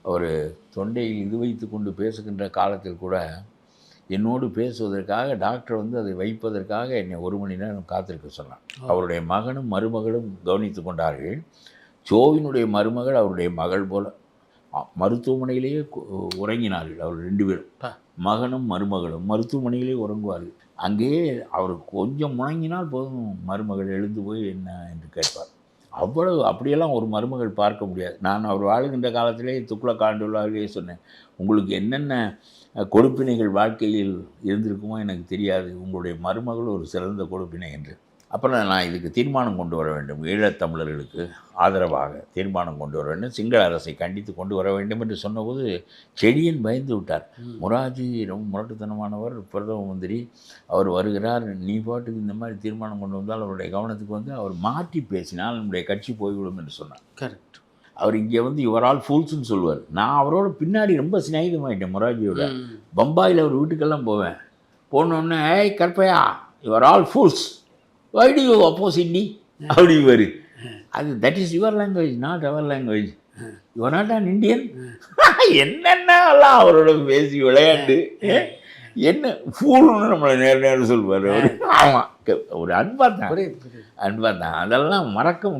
அவர் தொண்டையில் இது வைத்து கொண்டு பேசுகின்ற காலத்தில் கூட என்னோடு பேசுவதற்காக டாக்டர் வந்து அதை வைப்பதற்காக என்னை 1 மணி நேரம் காத்திருக்க சொன்னார். அவருடைய மகனும் மருமகளும் கவனித்து கொண்டார்கள். சோவினுடைய மருமகள் அவருடைய மகள் போல மருத்துவமனையிலேயே உறங்கினார்கள். அவர் 2 பேரும், மகனும் மருமகளும் மருத்துவமனையிலே உறங்குவார்கள். அங்கேயே அவர் கொஞ்சம் முணங்கினால் போதும் மருமகள் எழுந்து போய் என்ன என்று கேட்பார். அவ்வளவு அப்படியெல்லாம் ஒரு மருமகள் பார்க்க முடியாது. நான் அவர் வாழுகின்ற காலத்திலே துக்ளக் ஆண்டுள்ளாகவே சொன்னேன், உங்களுக்கு என்னென்ன கொடுப்பினைகள் வாழ்க்கையில் இருந்திருக்குமோ எனக்கு தெரியாது, உங்களுடைய மருமகள் ஒரு சிறந்த கொடுப்பினை என்று. அப்புறம் நான் இதுக்கு தீர்மானம் கொண்டு வர வேண்டும், ஈழத்தமிழர்களுக்கு ஆதரவாக தீர்மானம் கொண்டு வர வேண்டும், சிங்கள அரசை கண்டித்து கொண்டு வர வேண்டும் என்று சொன்னபோது செடியன் பயந்து விட்டார். மொராஜி ரொம்ப முரட்டுத்தனமானவர், பிரதம மந்திரி, அவர் வருகிறார், நீ பாட்டுக்கு இந்த மாதிரி தீர்மானம் கொண்டு வந்தால் அவருடைய கவனத்துக்கு வந்து அவர் மாற்றி பேசினால் நம்முடைய கட்சி போய்விடும் என்று சொன்னார். கரெக்ட். அவர் இங்கே வந்து யுவரால் ஃபூல்ஸ்ன்னு சொல்லுவார். நான் அவரோட பின்னாடி ரொம்ப சிநேகிதமாயிட்டேன் மொராஜியோட. பம்பாயில் அவர் வீட்டுக்கெல்லாம் போவேன். போனோடனே ஏய் கற்பையா, you are all fools, why do you oppose me அப்படிவாரு. அது that is your language, not our language, you're not an Indian. என்னென்னலாம் அவரோட பேசி விளையாண்டு என்ன ஃபூல்னு நம்மளை நேரம் சொல்லுவார் அவர். ஆமாம், ஒரு அன்பாக தான், அதெல்லாம் மறக்க முடியாது.